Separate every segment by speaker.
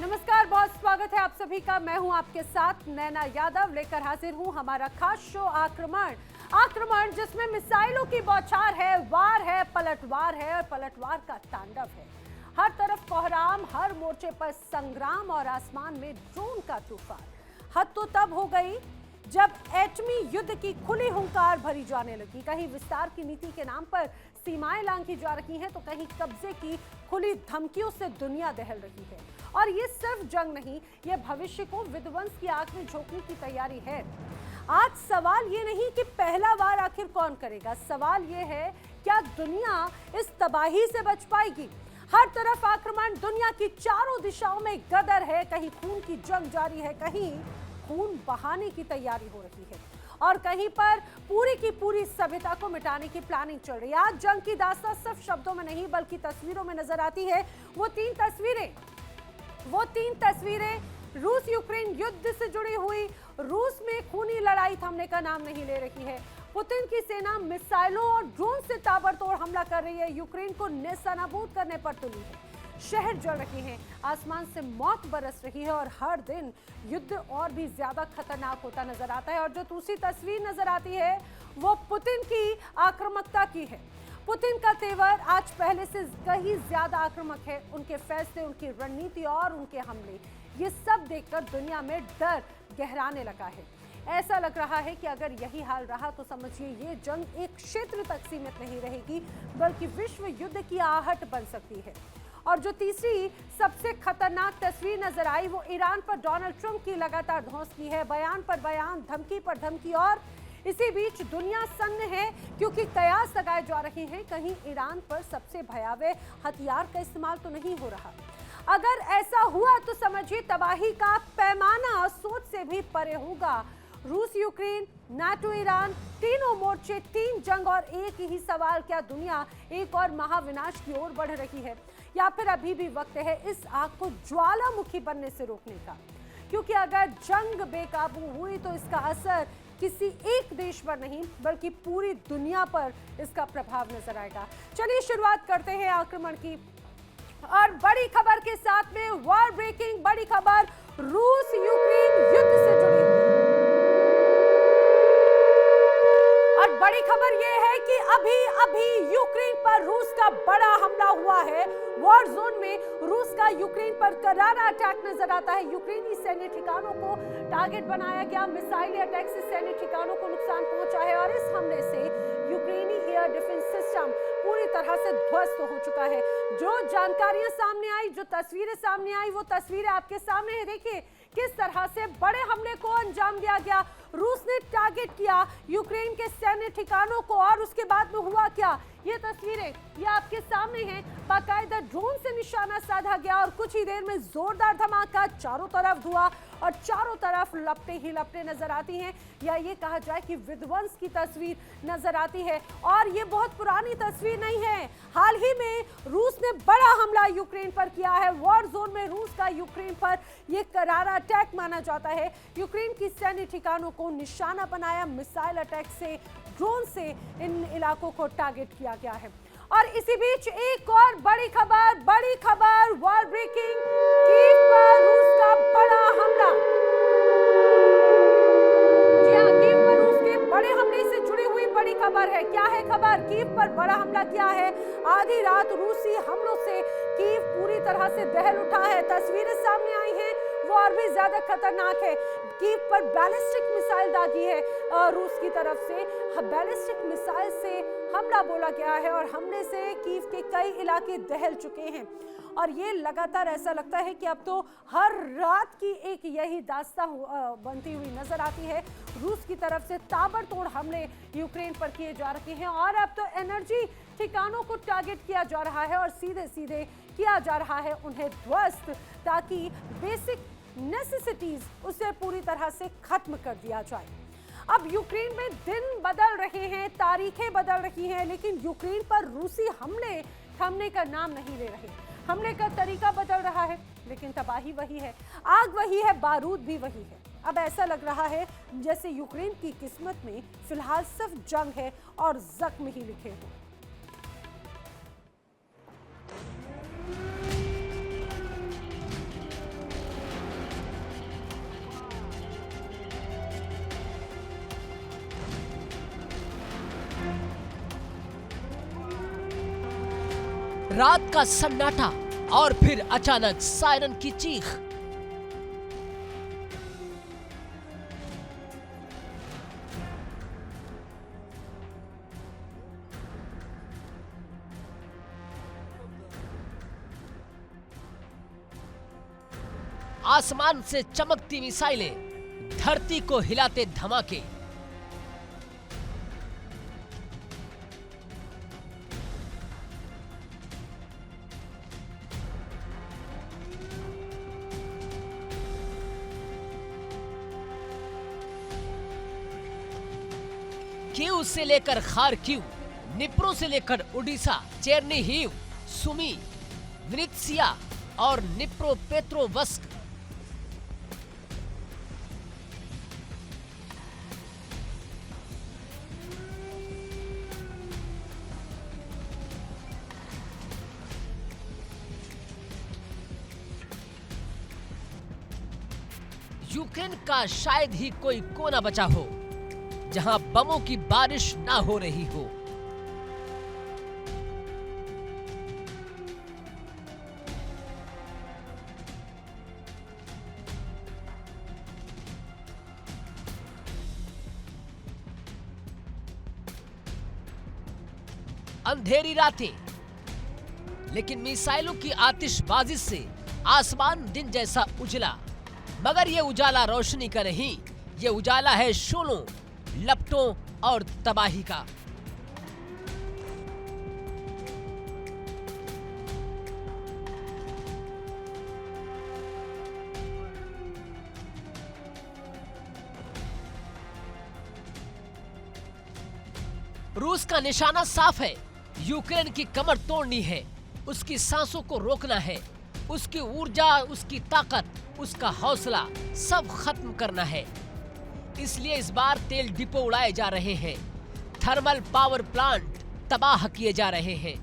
Speaker 1: नमस्कार, बहुत स्वागत है आप सभी का। मैं हूं आपके साथ नैना यादव, लेकर हाजिर हूं हमारा खास शो आक्रमण जिसमें मिसाइलों की बौछार है, वार है, पलटवार है और पलटवार का तांडव है। हर तरफ कोहराम, हर मोर्चे पर संग्राम और आसमान में ड्रोन का तूफान। हद तो तब हो गई जब एटमी युद्ध की खुली हुंकार भरी जाने लगी। कहीं विस्तार की नीति के नाम पर सीमाएं लांघी जा रही हैं, तो कहीं कब्जे की खुली धमकियों से दुनिया दहल रही है। और ये सिर्फ जंग नहीं, ये भविष्य को विध्वंस की आग में झोंकने की तैयारी है। आज सवाल ये नहीं कि पहला वार आखिर कौन करेगा, सवाल ये है क्या दुनिया इस तबाही से बच पाएगी। हर तरफ आक्रमण, दुनिया की चारों दिशाओं में गदर है। कहीं खून की जंग जारी है, कहीं खून बहाने की तैयारी हो रही है और कहीं पर पूरी की पूरी सभ्यता को मिटाने की प्लानिंग चल रही है। आज जंग की दास्तां सिर्फ शब्दों में नहीं बल्कि तस्वीरों में नजर आती है। वो तीन तस्वीरें रूस यूक्रेन युद्ध से जुड़ी हुई। रूस में खूनी लड़ाई थमने का नाम नहीं ले रही है। पुतिन की सेना मिसाइलों और ड्रोन से ताबड़तोड़ हमला कर रही है, यूक्रेन को नेस्तनाबूद करने पर तुली है। शहर जल रहे हैं, आसमान से मौत बरस रही है और हर दिन युद्ध और भी ज्यादा खतरनाक होता नजर आता है। और जो दूसरी तस्वीर नजर आती है वो पुतिन की आक्रामकता की है। पुतिन का तेवर आज पहले से कहीं ज्यादा आक्रामक है। उनके फैसले, उनकी रणनीति और उनके हमले, ये सब देखकर दुनिया में डर गहराने लगा है। ऐसा लग रहा है कि अगर यही हाल रहा तो समझिए ये जंग एक क्षेत्र तक सीमित नहीं रहेगी बल्कि विश्व युद्ध की आहट बन सकती है। और जो तीसरी सबसे खतरनाक तस्वीर नजर आई वो ईरान पर डोनाल्ड ट्रंप की लगातार धौंस की है। बयान पर बयान, धमकी पर धमकी। और इसी बीच दुनिया सन्न है क्योंकि कयास लगाए जा रहे हैं कहीं ईरान पर सबसे भयावह हथियार का इस्तेमाल तो नहीं हो रहा। अगर ऐसा हुआ तो समझिए तबाही का पैमाना सोच से भी परे होगा। रूस यूक्रेन, नाटो ईरान, तीनों मोर्चे, तीन जंग और एक ही सवाल, क्या दुनिया एक और महाविनाश की ओर बढ़ रही है या फिर अभी भी वक्त है इस आग को ज्वालामुखी बनने से रोकने का। क्योंकि अगर जंग बेकाबू हुई तो इसका असर किसी एक देश पर नहीं बल्कि पूरी दुनिया पर इसका प्रभाव नजर आएगा। चलिए शुरुआत करते हैं आक्रमण की और बड़ी खबर के साथ में वॉर ब्रेकिंग बड़ी खबर रूस यूक्रेन युद्ध से जुड़ी हुई। और बड़ी खबर यह है कि अभी यूक्रेन पर रूस का बड़ा हमला हुआ है। वॉर जोन में रूस का यूक्रेन पर करारा अटैक नजर आता है। यूक्रेनी सैन्य ठिकानों को टारगेट बनाया गया। मिसाइल अटैक से सैन्य ठिकानों को नुकसान पहुंचा है और इस हमले से यूक्रेनी एयर डिफेंस सिस्टम पूरी तरह से ध्वस्त हो चुका है। जो जानकारियां सामने आई, जो तस्वीरें सामने आई, वो तस्वीरें आपके सामने है। देखिए किस तरह से बड़े हमले को अंजाम दिया गया। रूस ने टारगेट किया यूक्रेन के सैन्य ठिकानों को और उसके बाद में हुआ क्या, ये तस्वीरें ये आपके सामने हैं। बाकायदा ड्रोन से निशाना साधा गया और कुछ ही देर में जोरदार धमाका, चारों तरफ धुआं और चारों तरफ लपटे ही लपटे नजर आती हैं या ये कहा जाए कि विध्वंस की तस्वीर नजर आती है। और ये बहुत पुरानी तस्वीर नहीं है, हाल ही में रूस ने बड़ा हमला यूक्रेन पर किया है। वॉर जोन में रूस का यूक्रेन पर यह करारा अटैक माना जाता है। यूक्रेन की सैन्य ठिकानों को निशाना बनाया, मिसाइल अटैक से, ड्रोन से इन इलाकों को टारगेट किया गया है। और इसी बीच एक और बड़ी खबर वॉर ब्रेकिंग, कीव पर रूस का बड़ा हमला। जी हां, कीव पर रूस के बड़े हमले से जुड़ी हुई बड़ी खबर है। क्या है खबर? कीव पर बड़ा हमला किया है। आधी रात रूसी हमलों से कीव पूरी तरह से दहल उठा है। तस्वीरें सामने आई हैं वो और भी ज्यादा खतरनाक है। कीव पर बैलिस्टिक मिसाइल दागी है रूस की तरफ से। बैलिस्टिक मिसाइल से हमला बोला गया है और हमले से कीव के कई इलाके दहल चुके हैं। और ये लगातार ऐसा लगता है कि अब तो हर रात की एक यही दास्तां बनती हुई नजर आती है। रूस की तरफ से ताबड़तोड़ हमले यूक्रेन पर किए जा रहे हैं और अब तो एनर्जी ठिकानों को टारगेट किया जा रहा है और सीधे सीधे किया जा रहा है उन्हें ध्वस्त, ताकि बेसिक नेसेसिटीज उसे पूरी तरह से खत्म कर दिया जाए। अब यूक्रेन में दिन बदल रहे हैं, तारीखें बदल रही हैं, लेकिन यूक्रेन पर रूसी हमले थमने का नाम नहीं ले रहे। हमले का तरीका बदल रहा है लेकिन तबाही वही है, आग वही है, बारूद भी वही है। अब ऐसा लग रहा है जैसे यूक्रेन की किस्मत में फिलहाल सिर्फ जंग है और जख्म ही लिखे हों।
Speaker 2: रात का सन्नाटा और फिर अचानक सायरन की चीख। आसमान से चमकती मिसाइलें, धरती को हिलाते धमाके। कीव से लेकर खारकीव, निप्रो से लेकर ओडिशा, चेरनीहिव, सुमी, विनित्सिया और निप्रो पेट्रोवस्क, यूक्रेन का शायद ही कोई कोना बचा हो जहां बमों की बारिश ना हो रही हो। अंधेरी रातें, लेकिन मिसाइलों की आतिशबाजी से आसमान दिन जैसा उजला। मगर ये उजाला रोशनी का नहीं, ये उजाला है शोलों, लपटों और तबाही का। रूस का निशाना साफ है, यूक्रेन की कमर तोड़नी है, उसकी सांसों को रोकना है, उसकी ऊर्जा, उसकी ताकत, उसका हौसला सब खत्म करना है। इसलिए इस बार तेल डिपो उड़ाए जा रहे हैं, थर्मल पावर प्लांट तबाह किए जा रहे हैं।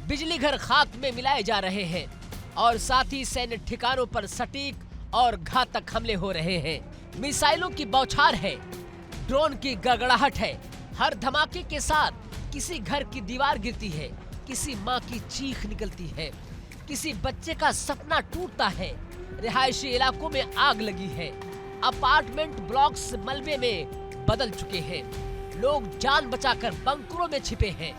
Speaker 2: बिजली घर खाक में मिलाए जा रहे हैं और साथ ही सैन्य ठिकानों पर सटीक और घातक हमले हो रहे हैं। मिसाइलों की बौछार है, ड्रोन की गड़गड़ाहट है। हर धमाके के साथ किसी घर की दीवार गिरती है, किसी माँ की चीख निकलती है, किसी बच्चे का सपना टूटता है। रिहायशी इलाकों में आग लगी है, अपार्टमेंट ब्लॉक्स मलबे में बदल चुके हैं, लोग जान बचाकर बंकरों में छिपे हैं।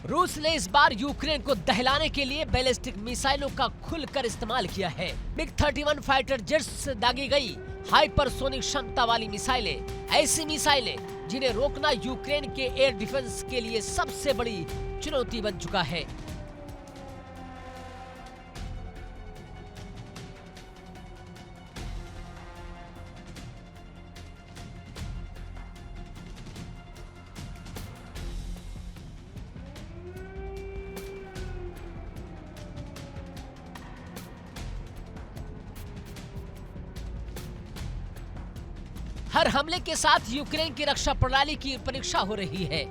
Speaker 2: रूस ने इस बार यूक्रेन को दहलाने के लिए बैलिस्टिक मिसाइलों का खुलकर इस्तेमाल किया है। MiG-31 फाइटर जेट्स से दागी गई हाइपरसोनिक क्षमता वाली मिसाइलें, ऐसी मिसाइलें जिन्हें रोकना यूक्रेन के एयर डिफेंस के लिए सबसे बड़ी चुनौती बन चुका है। हर हमले के साथ यूक्रेन की रक्षा प्रणाली की परीक्षा हो रही है।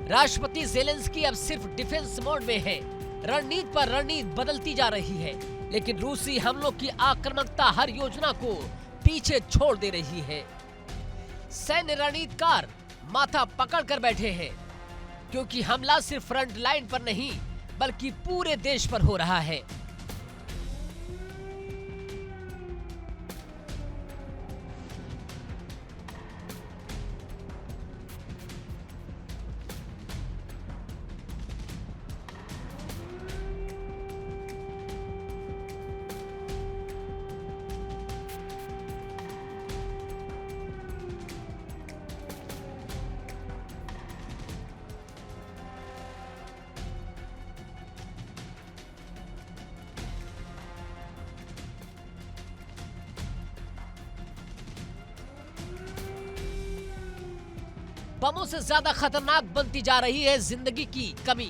Speaker 2: राष्ट्रपति ज़ेलेंस्की अब सिर्फ डिफेंस मोड में है। रणनीति पर रणनीति बदलती जा रही है, लेकिन रूसी हमलों की आक्रामकता हर योजना को पीछे छोड़ दे रही है। सैन्य रणनीतिकार माथा पकड़ कर बैठे हैं, क्योंकि हमला सिर्फ फ्रंट लाइन पर नहीं बल्कि पूरे देश पर हो रहा है। बमों से ज्यादा खतरनाक बनती जा रही है जिंदगी की कमी।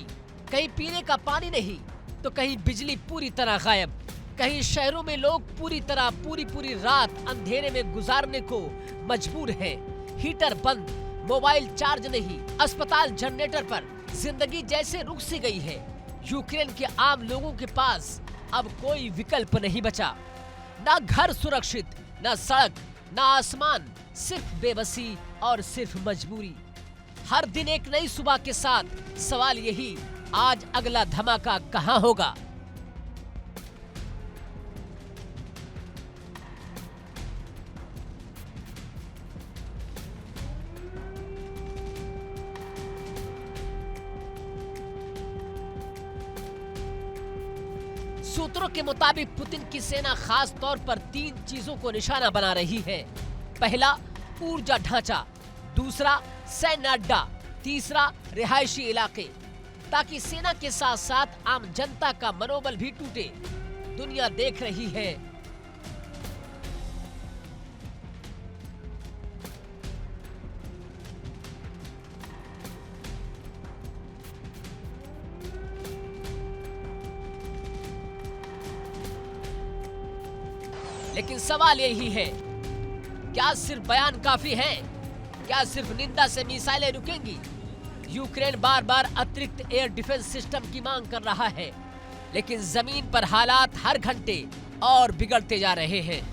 Speaker 2: कहीं पीने का पानी नहीं तो कहीं बिजली पूरी तरह गायब। कहीं शहरों में लोग पूरी रात अंधेरे में गुजारने को मजबूर हैं। हीटर बंद, मोबाइल चार्ज नहीं, अस्पताल जनरेटर पर। जिंदगी जैसे रुक सी गई है। यूक्रेन के आम लोगों के पास अब कोई विकल्प नहीं बचा। ना घर सुरक्षित, ना सड़क, ना आसमान, सिर्फ बेबसी और सिर्फ मजबूरी। हर दिन एक नई सुबह के साथ सवाल यही, आज अगला धमाका कहां होगा? सूत्रों के मुताबिक पुतिन की सेना खास तौर पर 3 चीजों को निशाना बना रही है। पहला, ऊर्जा ढांचा, दूसरा सैन्य अड्डा, तीसरा रिहायशी इलाके, ताकि सेना के साथ साथ आम जनता का मनोबल भी टूटे। दुनिया देख रही है। लेकिन सवाल यही है, क्या सिर्फ बयान काफी है? क्या सिर्फ निंदा से मिसाइलें रुकेंगी? यूक्रेन बार बार अतिरिक्त एयर डिफेंस सिस्टम की मांग कर रहा है, लेकिन जमीन पर हालात हर घंटे और बिगड़ते जा रहे हैं।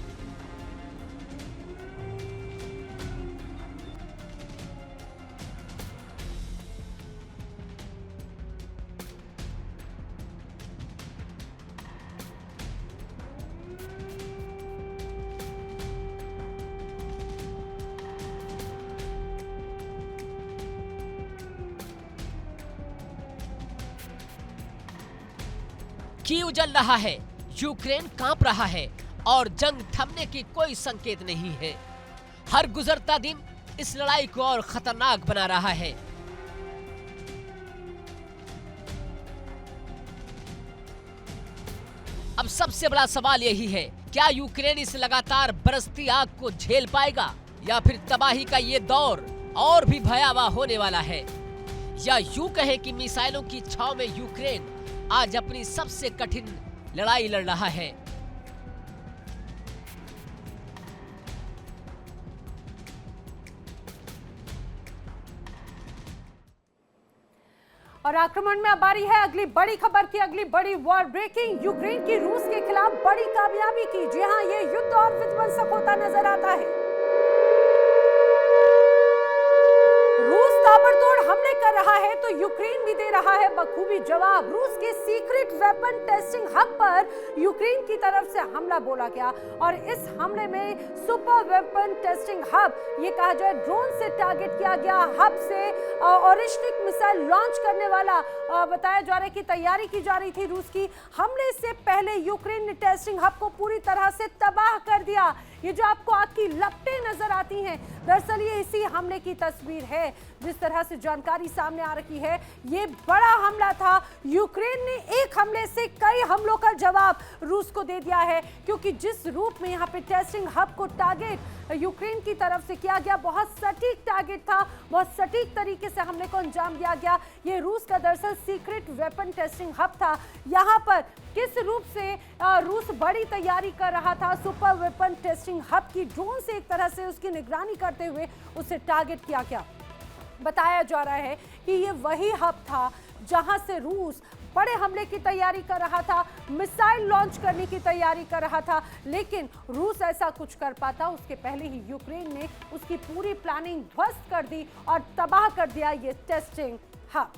Speaker 2: कीव जल रहा है, यूक्रेन कांप रहा है और जंग थमने की कोई संकेत नहीं है। हर गुजरता दिन इस लड़ाई को और खतरनाक बना रहा है। अब सबसे बड़ा सवाल यही है, क्या यूक्रेन इस लगातार बरसती आग को झेल पाएगा, या फिर तबाही का ये दौर और भी भयावह होने वाला है? या यूं कहें कि मिसाइलों की छाव में यूक्रेन आज अपनी सबसे कठिन लड़ाई लड़ रहा है।
Speaker 1: और आक्रमण में अब बारी है अगली बड़ी खबर की। अगली बड़ी वॉर ब्रेकिंग, यूक्रेन की रूस के खिलाफ बड़ी कामयाबी की। जी हां, ये युद्ध और विध्वंसक होता नजर आता है। रूस ताबड़तोड़ हमले कर रहा है तो यूक्रेन भी दे रहा है बखूबी जवाब। रूस के सीक्रेट वेपन टेस्टिंग हब पर यूक्रेन की तरफ से हमला बोला गया और इस हमले में सुपर वेपन टेस्टिंग हब, ये कहा जाए ड्रोन से टारगेट किया गया। हब से ऑरिस्टिक मिसाइल लॉन्च करने वाला बताया जा रहा है कि तैयारी की जा रही थी रूस की। हमले से पहले यूक्रेन ने टेस्टिंग हब को पूरी तरह से तबाह कर दिया। ये जो आपको आग की लपटें नजर आती हैं, दरअसल ये इसी हमले की तस्वीर है। जिस तरह से जानकारी सामने आ रही है, ये बड़ा हमला था। यूक्रेन ने एक हमले से कई हमलों का जवाब रूस को दे दिया है, क्योंकि जिस रूप में यहाँ पे टेस्टिंग हब को टारगेट यूक्रेन की तरफ से किया गया, बहुत सटीक टारगेट था, बहुत सटीक तरीके से हमले को अंजाम दिया गया। ये रूस का दरअसल सीक्रेट वेपन टेस्टिंग हब था। यहाँ पर किस रूप से रूस बड़ी तैयारी कर रहा था सुपर वेपन टेस्टिंग हब की, ड्रोन से एक तरह से उसकी निगरानी करते हुए उसे टारगेट किया गया। बताया जा रहा है कि ये वही हब था जहां से रूस बड़े हमले की तैयारी कर रहा था, मिसाइल लॉन्च करने की तैयारी कर रहा था। लेकिन रूस ऐसा कुछ कर पाता उसके पहले ही यूक्रेन ने उसकी पूरी प्लानिंग ध्वस्त कर दी और तबाह कर दिया ये टेस्टिंग हब।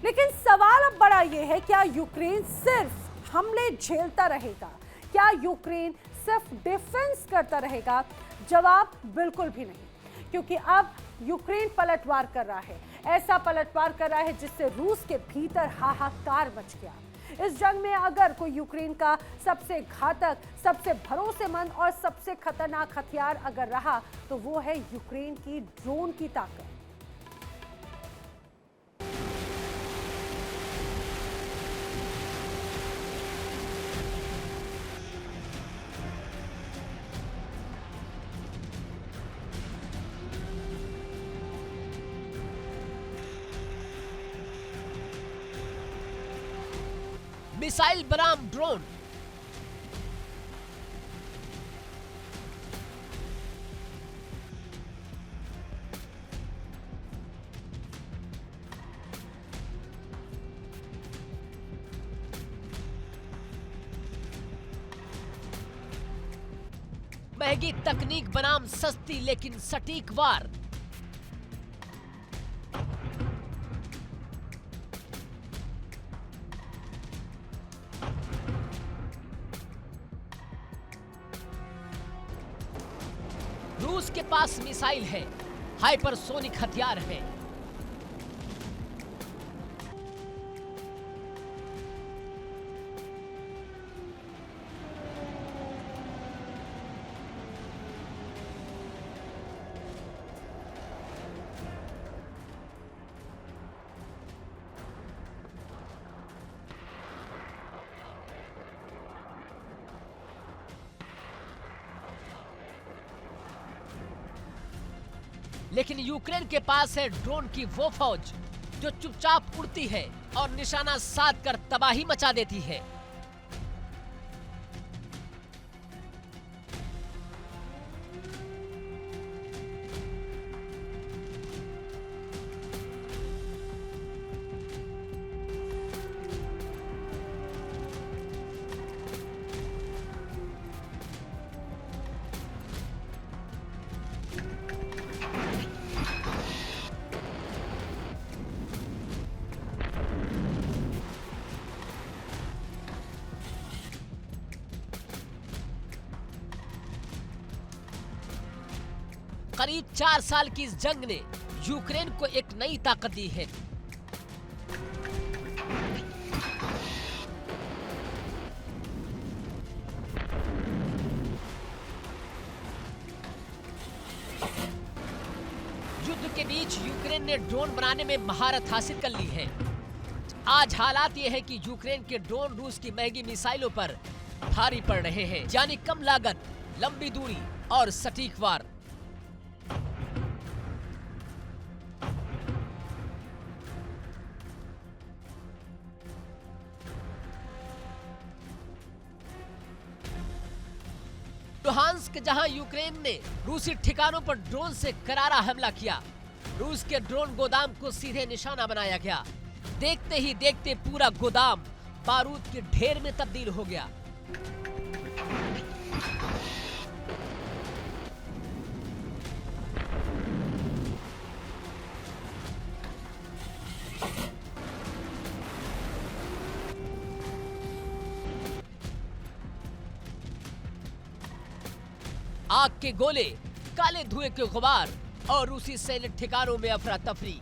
Speaker 1: लेकिन सवाल अब बड़ा ये है, क्या यूक्रेन सिर्फ हमले झेलता रहेगा? क्या यूक्रेन सिर्फ डिफेंस करता रहेगा? जवाब बिल्कुल भी नहीं, क्योंकि अब यूक्रेन पलटवार कर रहा है। ऐसा पलटवार कर रहा है जिससे रूस के भीतर हाहाकार मच गया। इस जंग में अगर कोई यूक्रेन का सबसे घातक, सबसे भरोसेमंद और सबसे खतरनाक हथियार अगर रहा, तो वो है यूक्रेन की ड्रोन की ताकत।
Speaker 2: मिसाइल बनाम ड्रोन। महंगी तकनीक बनाम सस्ती लेकिन सटीक वार। रूस के पास मिसाइल है, हाइपरसोनिक हथियार है। लेकिन यूक्रेन के पास है ड्रोन की वो फौज जो चुपचाप उड़ती है और निशाना साध कर तबाही मचा देती है। करीब 4 साल की इस जंग ने यूक्रेन को एक नई ताकत दी है। युद्ध के बीच यूक्रेन ने ड्रोन बनाने में महारत हासिल कर ली है। आज हालात ये है कि यूक्रेन के ड्रोन रूस की महंगी मिसाइलों पर भारी पड़ रहे हैं, यानी कम लागत, लंबी दूरी और सटीक वार। लुहांस्क जहां यूक्रेन ने रूसी ठिकानों पर ड्रोन से करारा हमला किया, रूस के ड्रोन गोदाम को सीधे निशाना बनाया गया। देखते ही देखते पूरा गोदाम बारूद के ढेर में तब्दील हो गया। आग के गोले, काले धुएं के गुबार और रूसी सैन्य ठिकानों में अफरा तफरी।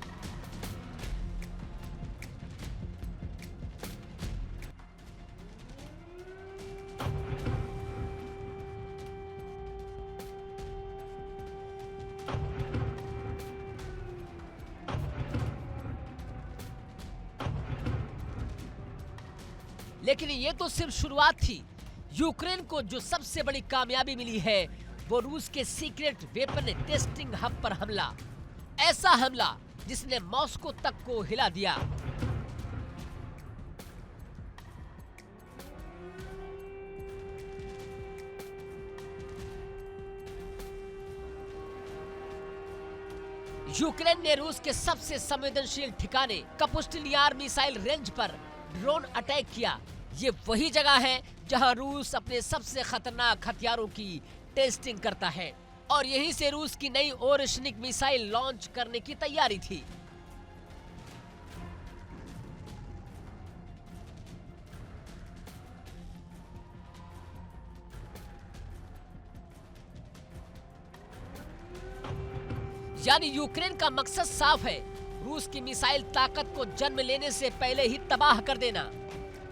Speaker 2: लेकिन ये तो सिर्फ शुरुआत थी। यूक्रेन को जो सबसे बड़ी कामयाबी मिली है वो रूस के सीक्रेट वेपन टेस्टिंग हब पर हमला। ऐसा हमला जिसने मॉस्को तक को हिला दिया। यूक्रेन ने रूस के सबसे संवेदनशील ठिकाने कपुस्टिन यार मिसाइल रेंज पर ड्रोन अटैक किया। ये वही जगह है जहां रूस अपने सबसे खतरनाक हथियारों की टेस्टिंग करता है और यहीं से रूस की नई ओरेशनिक मिसाइल लॉन्च करने की तैयारी थी। यानी यूक्रेन का मकसद साफ है, रूस की मिसाइल ताकत को जन्म लेने से पहले ही तबाह कर देना।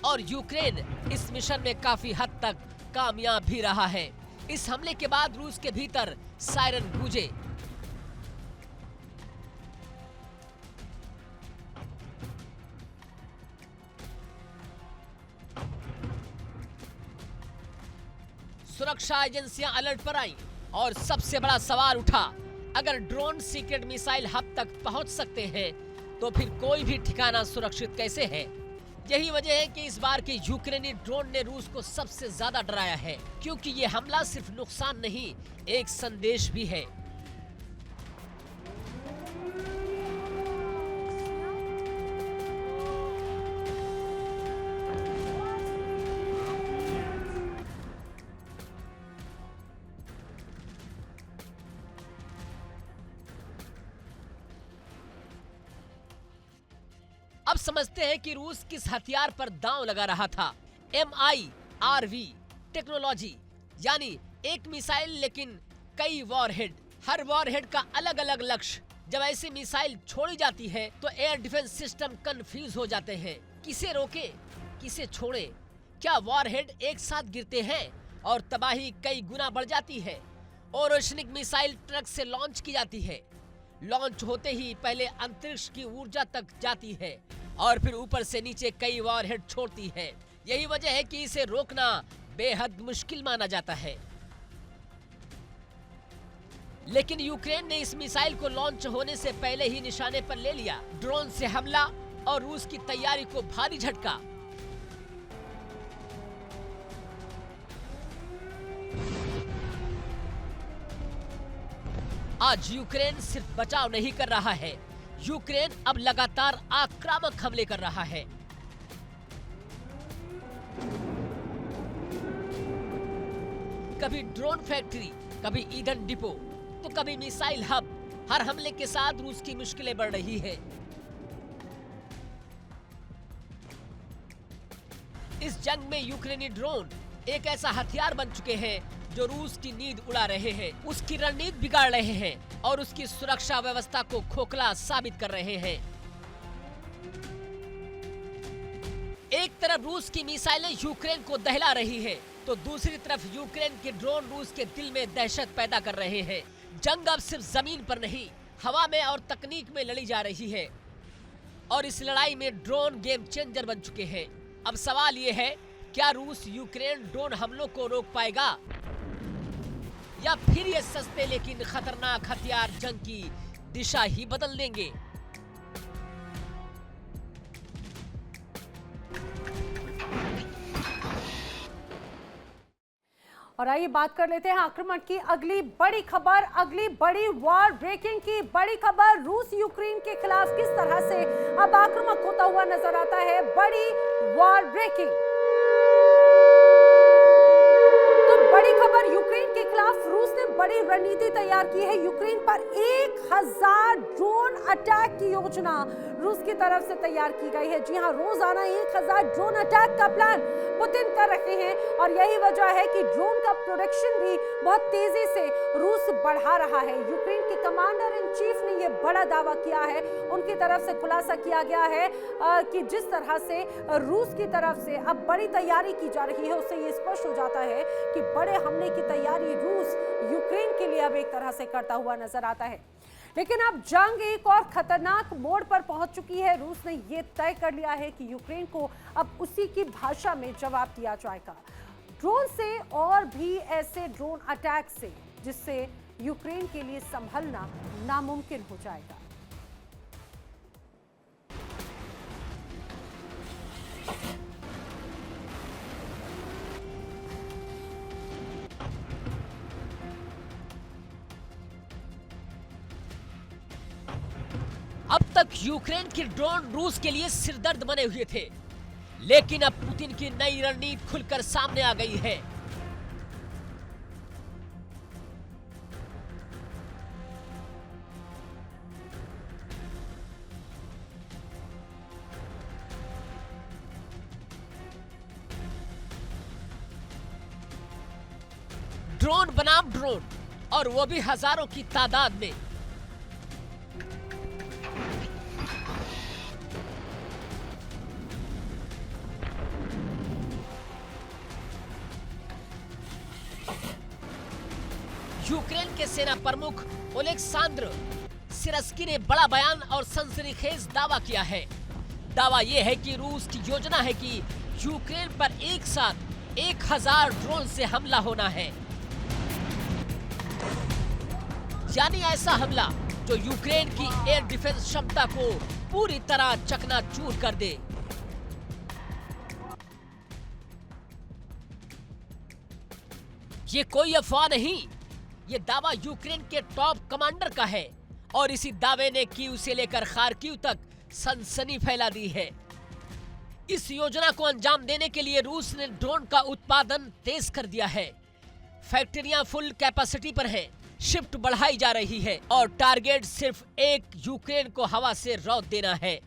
Speaker 2: और यूक्रेन इस मिशन में काफी हद तक कामयाब भी रहा है। इस हमले के बाद रूस के भीतर सायरन गूंजे। सुरक्षा एजेंसियां अलर्ट पर आईं और सबसे बड़ा सवाल उठा, अगर ड्रोन सीक्रेट मिसाइल हब तक पहुंच सकते हैं तो फिर कोई भी ठिकाना सुरक्षित कैसे है? यही वजह है कि इस बार के यूक्रेनी ड्रोन ने रूस को सबसे ज्यादा डराया है, क्योंकि ये हमला सिर्फ नुकसान नहीं, एक संदेश भी है। अब समझते हैं कि रूस किस हथियार पर दांव लगा रहा था। MIRV टेक्नोलॉजी, यानी एक मिसाइल लेकिन कई वॉरहेड, हर वॉरहेड का अलग अलग लक्ष्य। जब ऐसी मिसाइल छोड़ी जाती है तो एयर डिफेंस सिस्टम कंफ्यूज हो जाते हैं, किसे रोके किसे छोड़े। क्या वॉरहेड एक साथ गिरते हैं और तबाही कई गुना बढ़ जाती है। ओरेशनिक मिसाइल ट्रक से लॉन्च की जाती है, लॉन्च होते ही पहले अंतरिक्ष की ऊर्जा तक जाती है और फिर ऊपर से नीचे कई वॉरहेड छोड़ती है। यही वजह है कि इसे रोकना बेहद मुश्किल माना जाता है। लेकिन यूक्रेन ने इस मिसाइल को लॉन्च होने से पहले ही निशाने पर ले लिया। ड्रोन से हमला और रूस की तैयारी को भारी झटका। आज यूक्रेन सिर्फ बचाव नहीं कर रहा है, यूक्रेन अब लगातार आक्रामक हमले कर रहा है। कभी ड्रोन फैक्ट्री, कभी ईंधन डिपो, तो कभी मिसाइल हब। हर हमले के साथ रूस की मुश्किलें बढ़ रही है। इस जंग में यूक्रेनी ड्रोन एक ऐसा हथियार बन चुके हैं जो रूस की नींद उड़ा रहे हैं, उसकी रणनीति बिगाड़ रहे हैं और उसकी सुरक्षा व्यवस्था को खोखला साबित कर रहे हैं। एक तरफ रूस की मिसाइलें यूक्रेन को दहला रही है, तो दूसरी तरफ यूक्रेन के ड्रोन रूस के दिल में दहशत पैदा कर रहे हैं। जंग अब सिर्फ जमीन पर नहीं, हवा में और तकनीक में लड़ी जा रही है और इस लड़ाई में ड्रोन गेम चेंजर बन चुके हैं। अब सवाल ये है, क्या रूस यूक्रेन ड्रोन हमलों को रोक पाएगा या फिर ये सस्ते लेकिन खतरनाक हथियार जंग की दिशा ही बदल देंगे।
Speaker 1: और आइए बात कर लेते हैं आक्रमण की अगली बड़ी खबर, अगली बड़ी वॉर ब्रेकिंग की बड़ी खबर। रूस यूक्रेन के खिलाफ किस तरह से अब आक्रामक होता हुआ नजर आता है। बड़ी वॉर ब्रेकिंग, तो बड़ी खबर, यूक्रेन के खिलाफ रूस ने बड़ी रणनीति तैयार की है। यूक्रेन पर 1000 ड्रोन अटैक की योजना रूस की तरफ से तैयार की गई है। जी हां, रोजाना 1000 ड्रोन अटैक का प्लान पुतिन कर रहे हैं और यही वजह है कि ड्रोन का प्रोडक्शन भी बहुत तेजी से रूस बढ़ा रहा है। यूक्रेन के कमांडर इन चीफ ने यह बड़ा दावा किया है, उनकी तरफ से खुलासा किया गया है कि जिस तरह से रूस की तरफ से अब बड़ी तैयारी की जा रही है, उससे ये स्पष्ट हो जाता है कि बड़े हमले की तैयारी रूस यूक्रेन के लिए अब एक तरह से करता हुआ नजर आता है। लेकिन अब जंग एक और खतरनाक मोड़ पर पहुंच चुकी है। रूस ने यह तय कर लिया है कि यूक्रेन को अब उसी की भाषा में जवाब दिया जाएगा, ड्रोन से और भी ऐसे ड्रोन अटैक से जिससे यूक्रेन के लिए संभलना नामुमकिन हो जाएगा।
Speaker 2: अब तक यूक्रेन के ड्रोन रूस के लिए सिरदर्द बने हुए थे, लेकिन अब पुतिन की नई रणनीति खुलकर सामने आ गई है। ड्रोन बनाम ड्रोन, और वो भी हजारों की तादाद में। यूक्रेन के सेना प्रमुख ओलेक्सांद्र सिरस्की ने बड़ा बयान और सनसनीखेज दावा किया है। दावा यह है कि रूस की योजना है कि यूक्रेन पर एक साथ 1000 ड्रोन से हमला होना है, यानी ऐसा हमला जो यूक्रेन की एयर डिफेंस क्षमता को पूरी तरह चकनाचूर कर दे। ये कोई अफवाह नहीं, ये दावा यूक्रेन के टॉप कमांडर का है और इसी दावे ने कीव से लेकर खार्किव तक सनसनी फैला दी है। इस योजना को अंजाम देने के लिए रूस ने ड्रोन का उत्पादन तेज कर दिया है। फैक्ट्रियां फुल कैपेसिटी पर हैं, शिफ्ट बढ़ाई जा रही है और टारगेट सिर्फ एक यूक्रेन को हवा से रौंद देना है।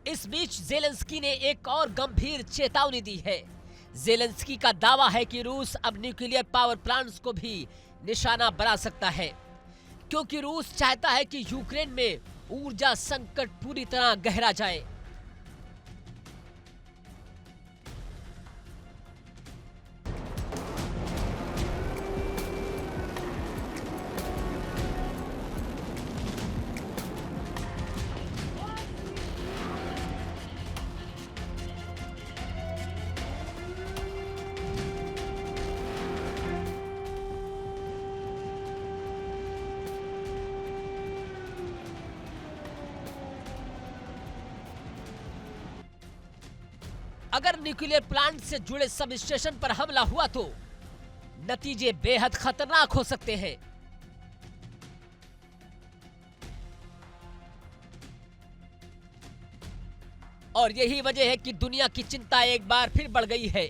Speaker 2: इस बीच जेलेंस्की ने एक और गंभीर चेतावनी दी है। जेलेंस्की का दावा है कि रूस अब न्यूक्लियर पावर प्लांट्स को भी निशाना बना सकता है, क्योंकि रूस चाहता है कि यूक्रेन में ऊर्जा संकट पूरी तरह गहरा जाए। अगर न्यूक्लियर प्लांट से जुड़े सब स्टेशन पर हमला हुआ तो नतीजे बेहद खतरनाक हो सकते हैं। और यही वजह है कि दुनिया की चिंता एक बार फिर बढ़ गई है।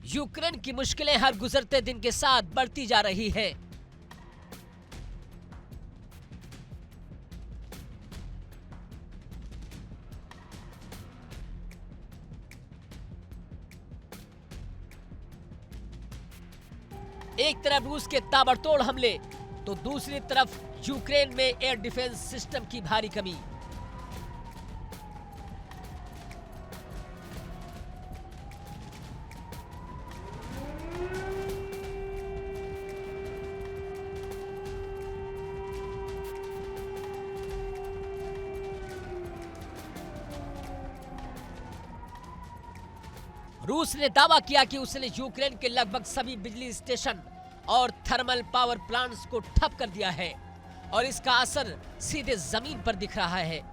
Speaker 2: यूक्रेन की मुश्किलें हर गुजरते दिन के साथ बढ़ती जा रही हैं। एक तरफ रूस के ताबड़तोड़ हमले तो दूसरी तरफ यूक्रेन में एयर डिफेंस सिस्टम की भारी कमी। रूस ने दावा किया कि उसने यूक्रेन के लगभग सभी बिजली स्टेशन और थर्मल पावर प्लांट्स को ठप कर दिया है और इसका असर सीधे जमीन पर दिख रहा है।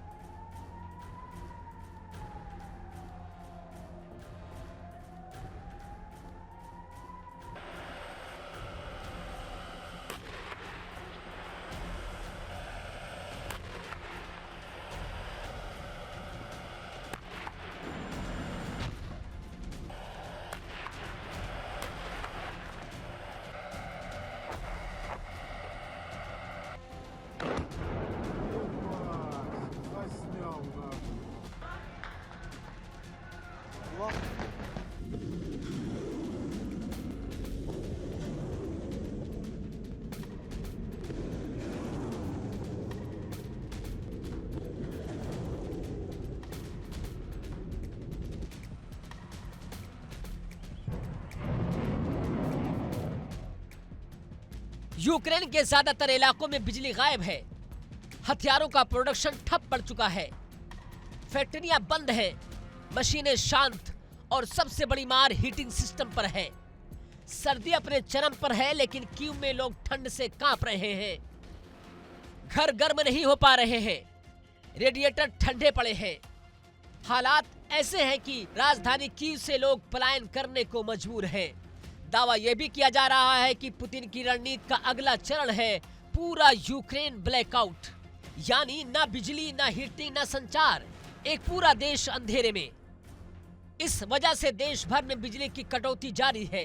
Speaker 2: यूक्रेन के ज्यादातर इलाकों में बिजली गायब है, हथियारों का प्रोडक्शन ठप पड़ चुका है, फैक्ट्रियां बंद हैं, मशीनें शांत और सबसे बड़ी मार हीटिंग सिस्टम पर है। सर्दी अपने चरम पर है, लेकिन कीव में लोग ठंड से कांप रहे हैं। घर गर्म नहीं हो पा रहे हैं, रेडिएटर ठंडे पड़े हैं। हालात ऐसे हैं कि राजधानी कीव से लोग पलायन करने को मजबूर हैं। दावा यह भी किया जा रहा है कि पुतिन की रणनीति का अगला चरण है पूरा यूक्रेन ब्लैकआउट, यानी ना बिजली, ना हीटिंग, ना संचार, एक पूरा देश अंधेरे में। इस वजह से देश भर में बिजली की कटौती जारी है।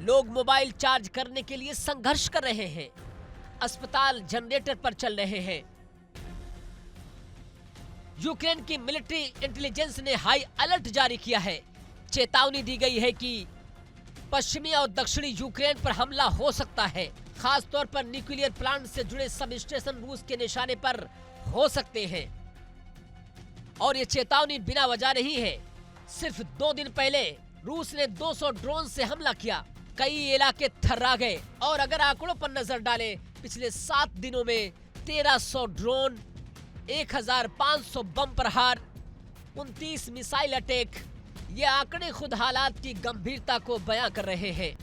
Speaker 2: लोग मोबाइल चार्ज करने के लिए संघर्ष कर रहे हैं, अस्पताल जनरेटर पर चल रहे हैं। यूक्रेन की मिलिट्री इंटेलिजेंस ने हाई अलर्ट जारी किया है। चेतावनी दी गई है कि पश्चिमी और दक्षिणी यूक्रेन पर हमला हो सकता है। खास तौर पर न्यूक्लियर प्लांट से जुड़े सब स्टेशन रूस के निशाने पर हो सकते हैं। और ये चेतावनी बिना वजह नहीं है। सिर्फ 2 दिन पहले रूस ने 200 ड्रोन से हमला किया, कई इलाके थर्रा गए। और अगर आंकड़ों पर नजर डालें, पिछले 7 दिनों में 1300 ड्रोन, 1500 बम प्रहार, 29 मिसाइल अटैक, ये आंकड़े खुद हालात की गंभीरता को बयां कर रहे हैं।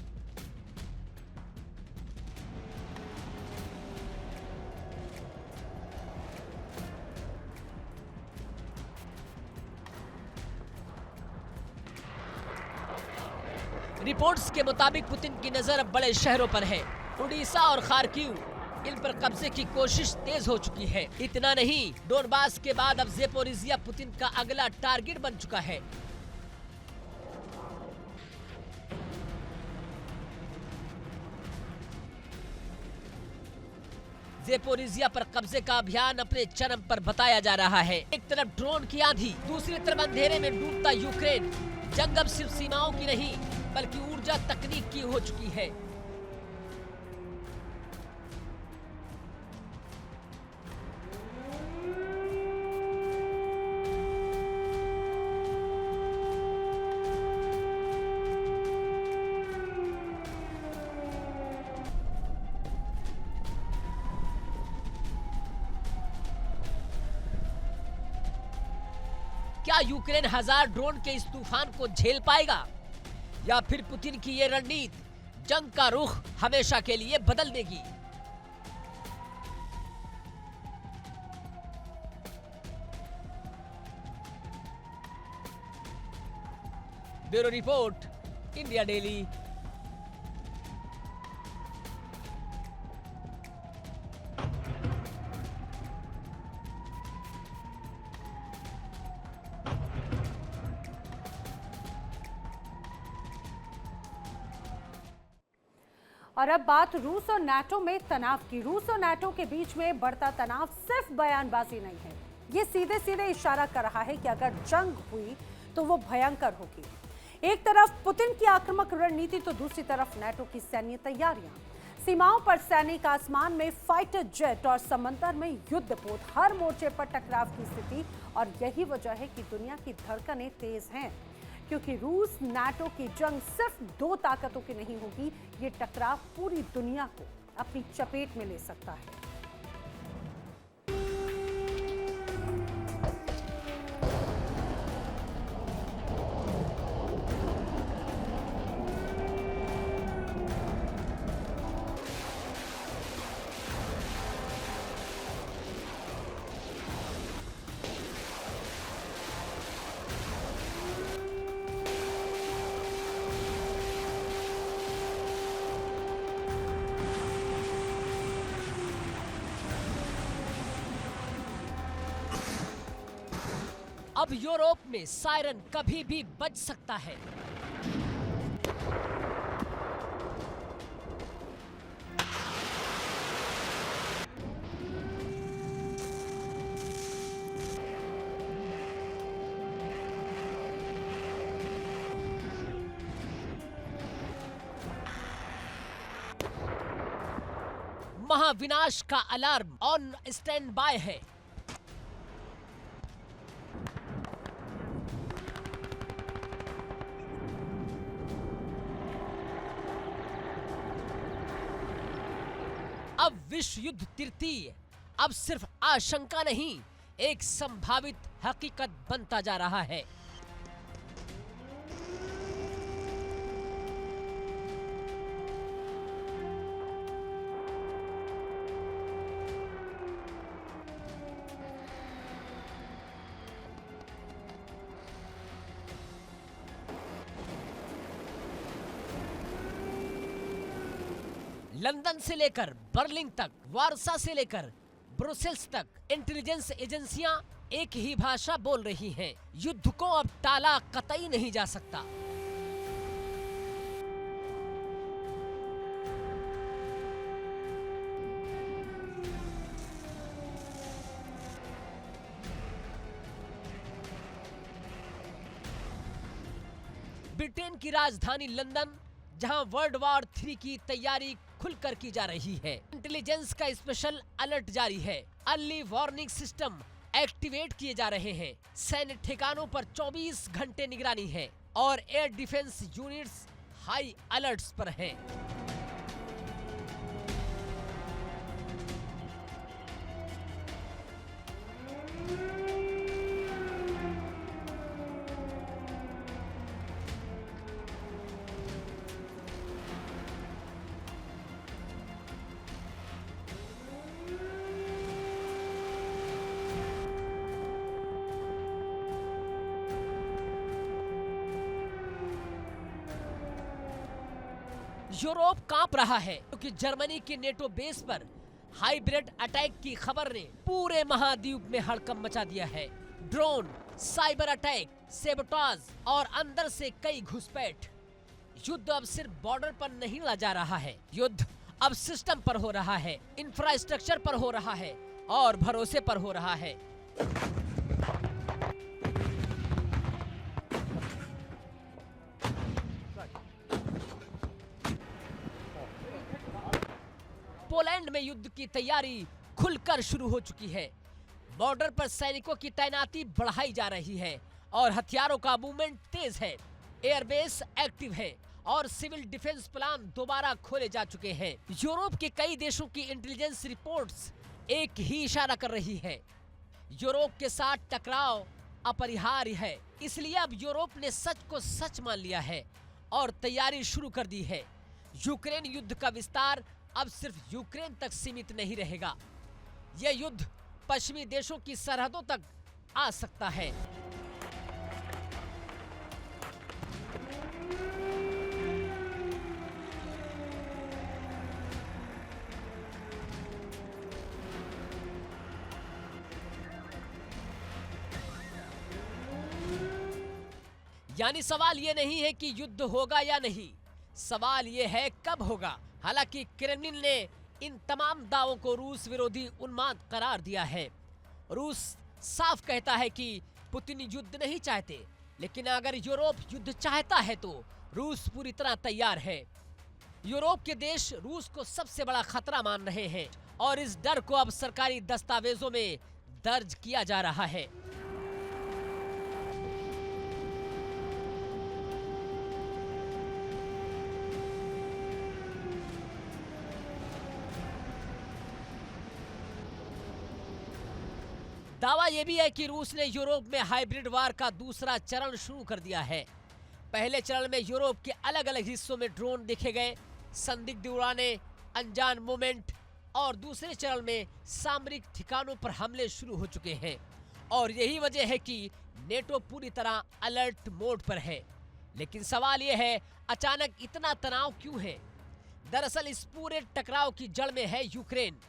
Speaker 2: रिपोर्ट्स के मुताबिक पुतिन की नजर अब बड़े शहरों पर है। उड़ीसा और खार्किव, इन पर कब्जे की कोशिश तेज हो चुकी है। इतना नहीं, डोनबास के बाद अब ज़ेपोरिज़िया पुतिन का अगला टारगेट बन चुका है। ज़ेपोरिज़िया पर कब्जे का अभियान अपने चरम पर बताया जा रहा है। एक तरफ ड्रोन की आंधी, दूसरी तरफ अंधेरे में डूबता यूक्रेन। जंग अब सिर्फ सीमाओं की नहीं, बल्कि ऊर्जा तकनीक की हो चुकी है। क्या यूक्रेन 1000 ड्रोन के इस तूफान को झेल पाएगा, या फिर पुतिन की ये रणनीति जंग का रुख हमेशा के लिए बदल देगी? Bureau report, India daily.
Speaker 1: और अब बात रूस और नाटो में तनाव की। रूस और नाटो के बीच में बढ़ता तनाव सिर्फ बयानबाजी नहीं है, ये सीधे सीधे इशारा कर रहा है कि अगर जंग हुई तो वो भयंकर होगी। एक तरफ पुतिन की आक्रामक रणनीति तो दूसरी तरफ नाटो की सैन्य तैयारियां। सीमाओं पर सैनिक, आसमान में फाइटर जेट और समंदर में युद्धपोत, हर मोर्चे पर टकराव की स्थिति। और यही वजह है कि दुनिया की धड़कनें तेज हैं, क्योंकि रूस नाटो की जंग सिर्फ दो ताकतों की नहीं होगी, ये टकराव पूरी दुनिया को अपनी चपेट में ले सकता है।
Speaker 2: अब यूरोप में सायरन कभी भी बज सकता है। महाविनाश का अलार्म ऑन स्टैंड बाय है। अब विश्व युद्ध तृतीय अब सिर्फ आशंका नहीं, एक संभावित हकीकत बनता जा रहा है। लंदन से लेकर बर्लिन तक, वारसा से लेकर ब्रुसेल्स तक इंटेलिजेंस एजेंसियां एक ही भाषा बोल रही हैं। युद्ध को अब टाला कतई नहीं जा सकता। ब्रिटेन की राजधानी लंदन, जहां वर्ल्ड वॉर 3 की तैयारी खुलकर की जा रही है। इंटेलिजेंस का स्पेशल अलर्ट जारी है। अर्ली वार्निंग सिस्टम एक्टिवेट किए जा रहे हैं। सैन्य ठिकानों पर 24 घंटे निगरानी है और air defence units high alerts पर हैं। यूरोप कांप रहा है क्योंकि जर्मनी की नेटो बेस पर हाइब्रिड अटैक की खबर ने पूरे महाद्वीप में हड़कंप मचा दिया है। ड्रोन, साइबर अटैक, सेबोटाज और अंदर से कई घुसपैठ। युद्ध अब सिर्फ बॉर्डर पर नहीं लड़ा जा रहा है, युद्ध अब सिस्टम पर हो रहा है, इंफ्रास्ट्रक्चर पर हो रहा है और भरोसे पर हो रहा है। पोलैंड में युद्ध की तैयारी खुलकर शुरू हो चुकी है। बॉर्डर पर सैनिकों की तैनाती बढ़ाई जा रही है और हथियारों का मूवमेंट तेज है। एयरबेस एक्टिव है और सिविल डिफेंस प्लान दोबारा खोले जा चुके हैं। यूरोप के कई देशों की इंटेलिजेंस रिपोर्ट्स एक ही इशारा कर रही है, यूरोप के साथ टकराव अपरिहार्य है। इसलिए अब यूरोप ने सच को सच मान लिया है और तैयारी शुरू कर दी है। यूक्रेन युद्ध का विस्तार अब सिर्फ यूक्रेन तक सीमित नहीं रहेगा, यह युद्ध पश्चिमी देशों की सरहदों तक आ सकता है। यानी सवाल ये नहीं है कि युद्ध होगा या नहीं, सवाल ये है कब होगा। हालांकि क्रेमलिन ने इन तमाम दावों को रूस विरोधी उन्माद करार दिया है। रूस साफ कहता है कि पुतिन युद्ध नहीं चाहते, लेकिन अगर यूरोप युद्ध चाहता है तो रूस पूरी तरह तैयार है। यूरोप के देश रूस को सबसे बड़ा खतरा मान रहे हैं और इस डर को अब सरकारी दस्तावेजों में दर्ज किया जा रहा है। दावा यह भी है कि रूस ने यूरोप में हाइब्रिड वार का दूसरा चरण शुरू कर दिया है। पहले चरण में यूरोप के अलग अलग हिस्सों में ड्रोन देखे गए, संदिग्ध उड़ानें, अनजान मूवमेंट, और दूसरे चरण में सामरिक ठिकानों पर हमले शुरू हो चुके हैं। और यही वजह है कि नेटो पूरी तरह अलर्ट मोड पर है। लेकिन सवाल यह है, अचानक इतना तनाव क्यों है? दरअसल इस पूरे टकराव की जड़ में है यूक्रेन।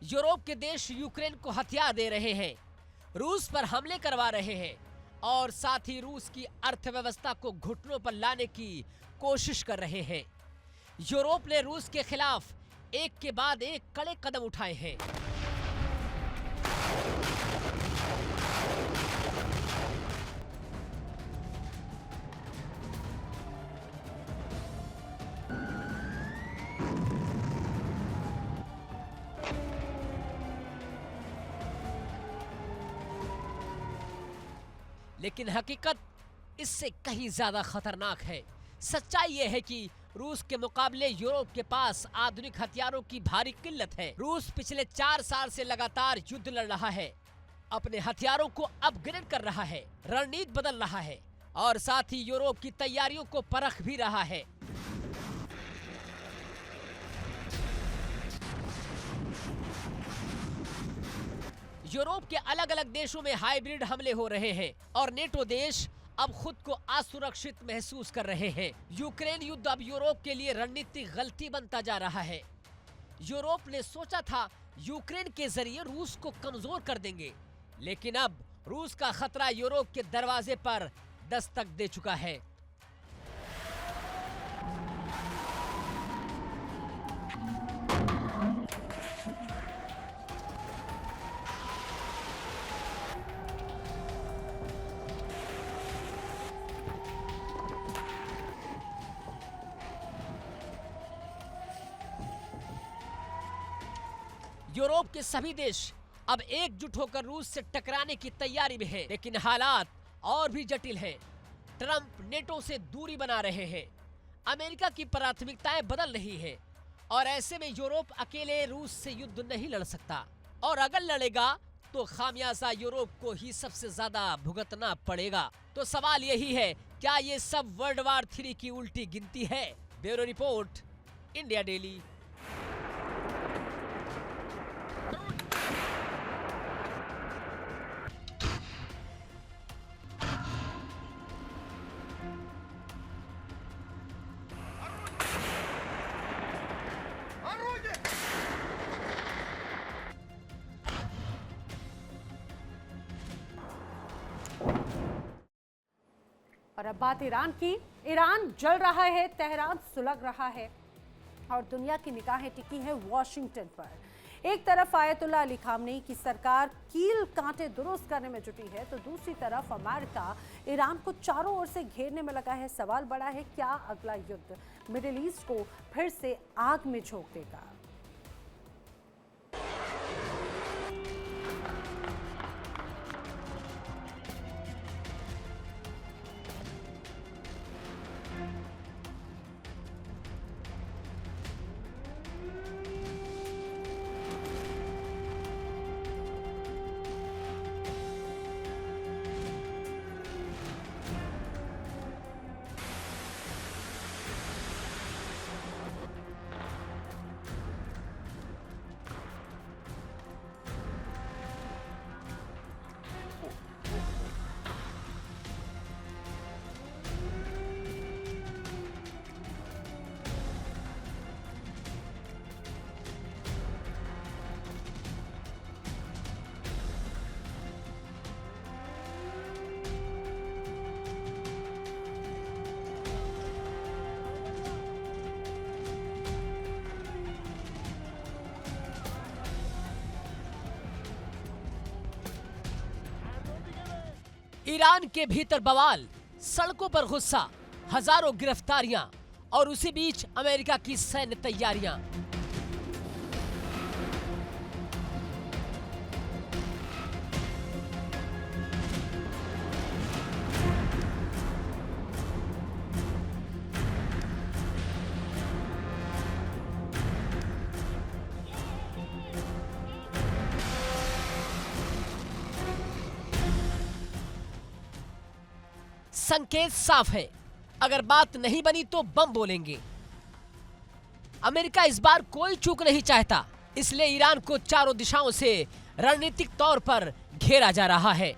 Speaker 2: यूरोप के देश यूक्रेन को हथियार दे रहे हैं, रूस पर हमले करवा रहे हैं और साथ ही रूस की अर्थव्यवस्था को घुटनों पर लाने की कोशिश कर रहे हैं। यूरोप ने रूस के खिलाफ एक के बाद एक कड़े कदम उठाए हैं। लेकिन हकीकत इससे कहीं ज्यादा खतरनाक है। सच्चाई यह है कि रूस के मुकाबले यूरोप के पास आधुनिक हथियारों की भारी किल्लत है। रूस पिछले 4 साल से लगातार युद्ध लड़ रहा है, अपने हथियारों को अपग्रेड कर रहा है, रणनीति बदल रहा है और साथ ही यूरोप की तैयारियों को परख भी रहा है। यूरोप के अलग अलग देशों में हाइब्रिड हमले हो रहे हैं और नेटो देश अब खुद को असुरक्षित महसूस कर रहे हैं। यूक्रेन युद्ध अब यूरोप के लिए रणनीतिक गलती बनता जा रहा है। यूरोप ने सोचा था यूक्रेन के जरिए रूस को कमजोर कर देंगे, लेकिन अब रूस का खतरा यूरोप के दरवाजे पर दस्तक दे चुका है। यूरोप के सभी देश अब एकजुट होकर रूस से टकराने की तैयारी में हैं, लेकिन हालात और भी जटिल हैं। ट्रंप नेटो से दूरी बना रहे हैं, अमेरिका की प्राथमिकताएं बदल रही हैं और ऐसे में यूरोप अकेले रूस से युद्ध नहीं लड़ सकता और अगर लड़ेगा तो खामियाजा यूरोप को ही सबसे ज्यादा भुगतना पड़ेगा। तो सवाल यही है, क्या ये सब वर्ल्ड वार 3 की उल्टी गिनती है? Bureau report, India daily.
Speaker 1: और अब बात ईरान की। ईरान जल रहा है, तेहरान सुलग रहा है और दुनिया की निगाहें टिकी हैं वॉशिंगटन पर। एक तरफ आयतुल्ला अली खामनेई की सरकार कील कांटे दुरुस्त करने में जुटी है, तो दूसरी तरफ अमेरिका ईरान को चारों ओर से घेरने में लगा है। सवाल बड़ा है, क्या अगला युद्ध मिडिल ईस्ट को फिर से आग में झोंक देगा?
Speaker 2: ईरान के भीतर बवाल, सड़कों पर गुस्सा, हजारों गिरफ्तारियां और उसी बीच अमेरिका की सैन्य तैयारियां। संकेत साफ है, अगर बात नहीं बनी तो बम बोलेंगे। अमेरिका इस बार कोई चूक नहीं चाहता, इसलिए ईरान को चारों दिशाओं से रणनीतिक तौर पर घेरा जा रहा है।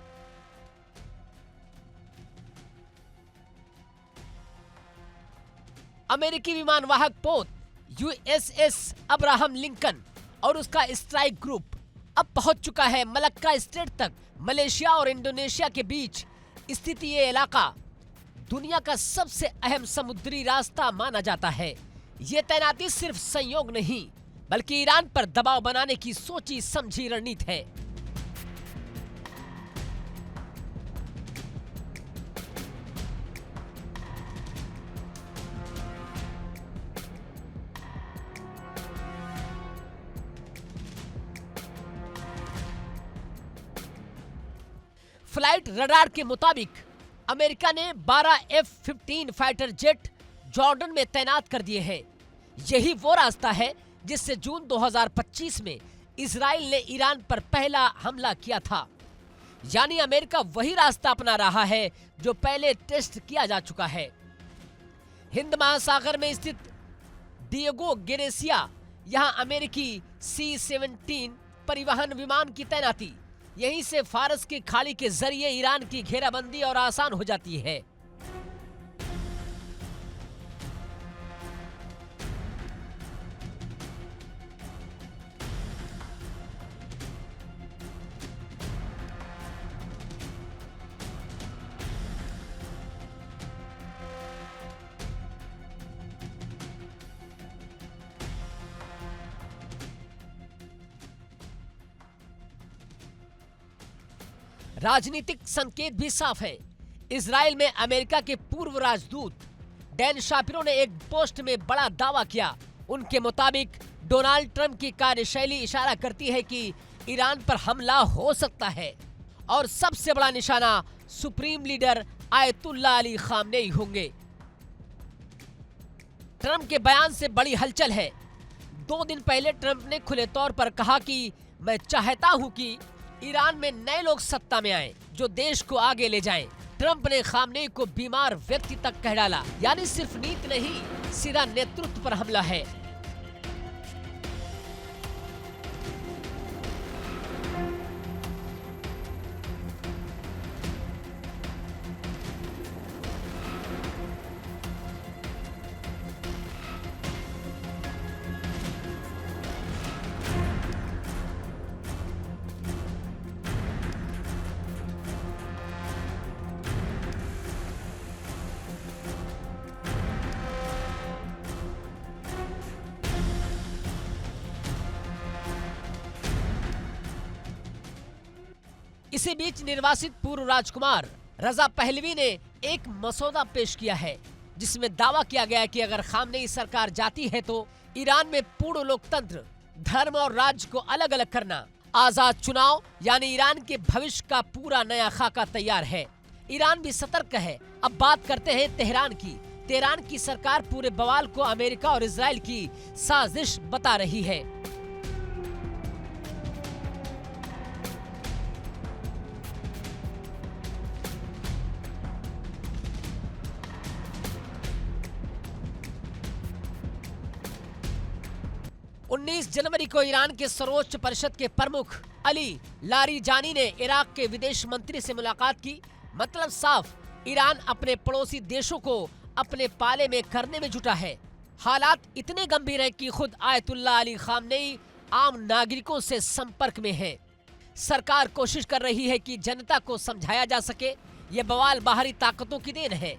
Speaker 2: अमेरिकी विमानवाहक पोत यूएसएस अब्राहम लिंकन और उसका स्ट्राइक ग्रुप अब पहुंच चुका है मलक्का स्ट्रेट तक। मलेशिया और इंडोनेशिया के बीच स्थित ये इलाका दुनिया का सबसे अहम समुद्री रास्ता माना जाता है। ये तैनाती सिर्फ संयोग नहीं, बल्कि ईरान पर दबाव बनाने की सोची समझी रणनीति है। फ्लाइट रडार के मुताबिक अमेरिका ने 12 F-15 फाइटर जेट जॉर्डन में तैनात कर दिए हैं। यही वो रास्ता है जिससे जून 2025 में इजराइल ने ईरान पर पहला हमला किया था। यानी अमेरिका वही रास्ता अपना रहा है जो पहले टेस्ट किया जा चुका है। हिंद महासागर में स्थित डिएगो गेरेसिया, यहां अमेरिकी C-17 परिवहन विमान की तैनाती। यहीं से फारस की खाड़ी के जरिए ईरान की घेराबंदी और आसान हो जाती है। राजनीतिक संकेत भी साफ है। इजराइल में अमेरिका के पूर्व राजदूत डैन शापिरो ने एक पोस्ट में बड़ा दावा किया। उनके मुताबिक डोनाल्ड ट्रंप की कार्यशैली इशारा करती है कि ईरान पर हमला हो सकता है और सबसे बड़ा निशाना supreme leader ayatollah Ali Khamenei होंगे। ट्रंप के बयान से बड़ी हलचल है। 2 दिन पहले ट्रंप ने खुले तौर पर कहा कि मैं चाहता हूं कि ईरान में नए लोग सत्ता में आए जो देश को आगे ले जाएं। ट्रंप ने खामनेई को बीमार व्यक्ति तक कह डाला, यानी सिर्फ नीति नहीं, सीधा नेतृत्व पर हमला है। इसी बीच निर्वासित पूर्व राजकुमार रजा पहलवी ने एक मसौदा पेश किया है जिसमें दावा किया गया है कि अगर खामनेई सरकार जाती है तो ईरान में पूर्ण लोकतंत्र, धर्म और राज्य को अलग अलग करना, आजाद चुनाव यानी ईरान के भविष्य का पूरा नया खाका तैयार है। ईरान भी सतर्क है। अब बात करते हैं तेहरान की। तेहरान की सरकार पूरे बवाल को अमेरिका और इजराइल की साजिश बता रही है। जनवरी को ईरान के सर्वोच्च परिषद के प्रमुख अली लारीजानी ने इराक के विदेश मंत्री से मुलाकात की। मतलब साफ, ईरान अपने पड़ोसी देशों को अपने पाले में करने में जुटा है। हालात इतने गंभीर हैं कि खुद आयतुल्लाह अली खामनेई आम नागरिकों से संपर्क में है। सरकार कोशिश कर रही है कि जनता को समझाया जा सके ये बवाल बाहरी ताकतों की देन है।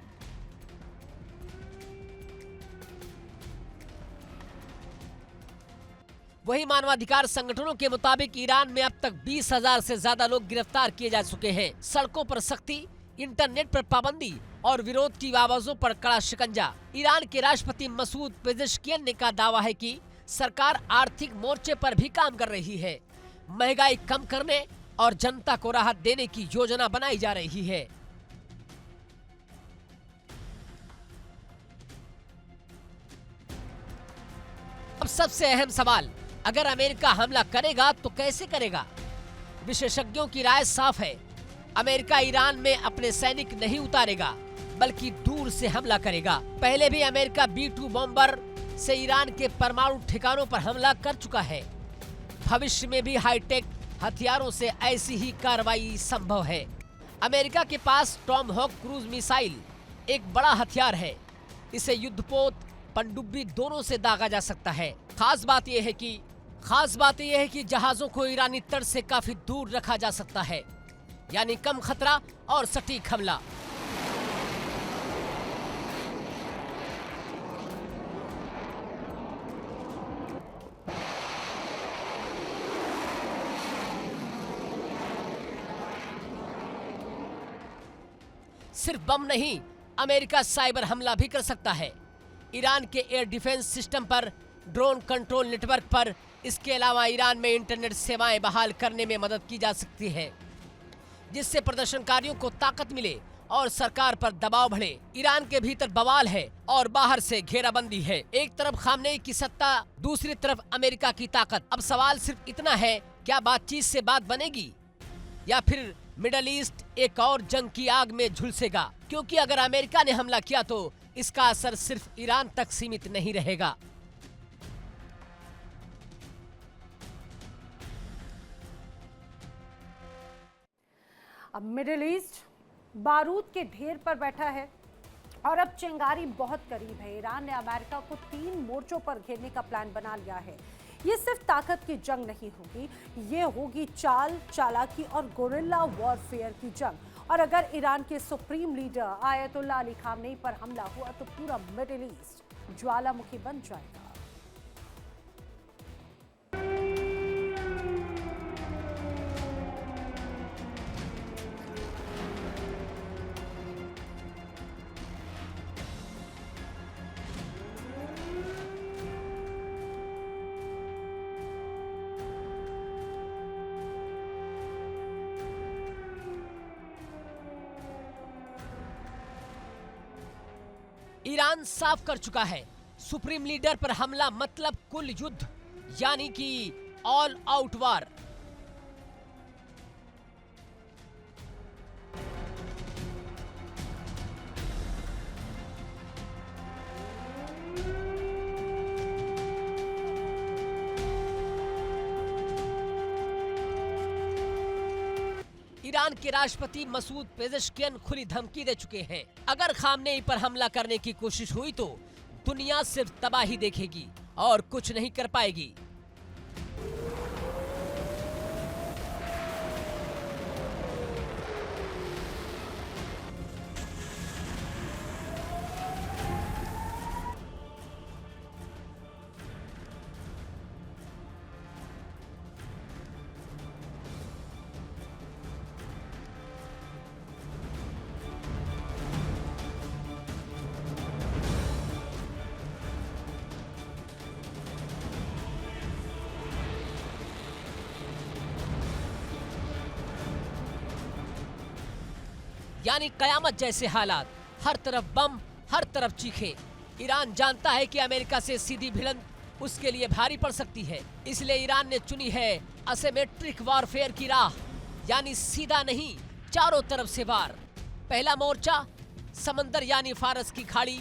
Speaker 2: वही मानवाधिकार संगठनों के मुताबिक ईरान में अब तक 20,000 से ज्यादा लोग गिरफ्तार किए जा चुके हैं। सड़कों पर सख्ती, इंटरनेट पर पाबंदी और विरोध की आवाजों पर कड़ा शिकंजा। ईरान के राष्ट्रपति मसूद पेजेश्कियन ने का दावा है कि सरकार आर्थिक मोर्चे पर भी काम कर रही है। महंगाई कम करने और जनता को राहत देने की योजना बनाई जा रही है। अब सबसे अहम सवाल, अगर अमेरिका हमला करेगा तो कैसे करेगा? विशेषज्ञों की राय साफ है। अमेरिका ईरान में अपने सैनिक नहीं उतारेगा बल्कि दूर से हमला करेगा। पहले भी अमेरिका B-2 बॉम्बर से ईरान के परमाणु ठिकानों पर हमला कर चुका है। भविष्य में भी हाईटेक हथियारों से ऐसी ही कार्रवाई संभव है। अमेरिका के पास टॉमहॉक क्रूज मिसाइल एक बड़ा हथियार है। इसे युद्धपोत, पनडुब्बी दोनों से दागा जा सकता है। खास बात यह है कि जहाजों को ईरानी तट से काफी दूर रखा जा सकता है, यानी कम खतरा और सटीक हमला। सिर्फ बम नहीं, अमेरिका साइबर हमला भी कर सकता है। ईरान के एयर डिफेंस सिस्टम पर, ड्रोन कंट्रोल नेटवर्क पर। इसके अलावा ईरान में इंटरनेट सेवाएं बहाल करने में मदद की जा सकती है, जिससे प्रदर्शनकारियों को ताकत मिले और सरकार पर दबाव बढ़े। ईरान के भीतर बवाल है और बाहर से घेराबंदी है। एक तरफ खामनेई की सत्ता, दूसरी तरफ अमेरिका की ताकत। अब सवाल सिर्फ इतना है, क्या बातचीत से बात बनेगी या फिर मिडल ईस्ट एक और जंग की आग में झुलसेगा? क्योंकि अगर अमेरिका ने हमला किया तो इसका असर सिर्फ ईरान तक सीमित नहीं रहेगा।
Speaker 1: अब मिडिल ईस्ट बारूद के ढेर पर बैठा है और अब चिंगारी बहुत करीब है। ईरान ने अमेरिका को 3 मोर्चों पर घेरने का प्लान बना लिया है। ये सिर्फ ताकत की जंग नहीं होगी, ये होगी चाल, चालाकी और गोरिल्ला वॉरफेयर की जंग। और अगर ईरान के supreme leader Ayatollah Ali Khamenei पर हमला हुआ तो पूरा मिडिल ईस्ट ज्वालामुखी बन जाएगा।
Speaker 2: ईरान साफ कर चुका है, सुप्रीम लीडर पर हमला मतलब कुल युद्ध, यानी कि ऑल आउट वार। ईरान के राष्ट्रपति मसूद पेजेश्कियन खुली धमकी दे चुके हैं। अगर खामनेई पर हमला करने की कोशिश हुई तो दुनिया सिर्फ तबाही देखेगी और कुछ नहीं कर पाएगी। यानी कयामत जैसे हालात, हर तरफ बम, हर तरफ चीखें। ईरान जानता है कि अमेरिका से सीधी भिड़ंत उसके लिए भारी पड़ सकती है, इसलिए ईरान ने चुनी है असिमेट्रिक वॉरफेयर की राह, यानी सीधा नहीं, चारों तरफ से वार। पहला मोर्चा समंदर यानी फारस की खाड़ी,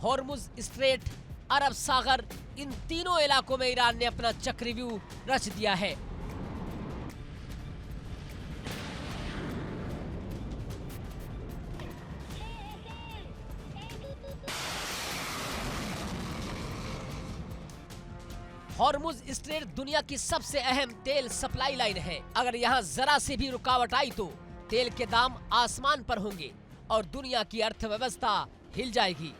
Speaker 2: हॉर्मुज स्ट्रेट, अरब सागर, इन तीनों इलाकों में ईरान ने अपना चक्रव्यूह रच दिया है। हॉर्मुज स्ट्रेट दुनिया की सबसे अहम तेल सप्लाई लाइन है। अगर यहाँ जरा से भी रुकावट आई तो तेल के दाम आसमान पर होंगे और दुनिया की अर्थव्यवस्था हिल जाएगी।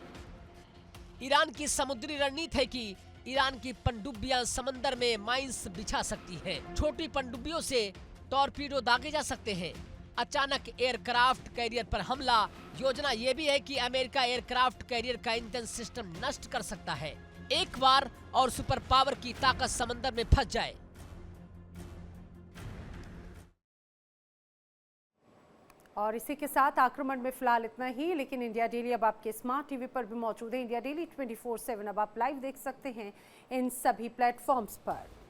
Speaker 2: ईरान की समुद्री रणनीति है कि ईरान की पनडुब्बियां समंदर में माइंस बिछा सकती हैं। छोटी पनडुब्बियों से टॉर्पीडो दागे जा सकते हैं। अचानक एयरक्राफ्ट कैरियर पर हमला। योजना ये भी है कि अमेरिका एयरक्राफ्ट कैरियर का इंजन सिस्टम नष्ट कर सकता है एक बार और सुपर पावर की ताकत समंदर में फंस जाए।
Speaker 1: और इसी के साथ आक्रमण में फिलहाल इतना ही, लेकिन इंडिया डेली अब आपके स्मार्ट टीवी पर भी मौजूद है। इंडिया डेली 24/7 अब आप लाइव देख सकते हैं इन सभी प्लेटफॉर्म्स पर।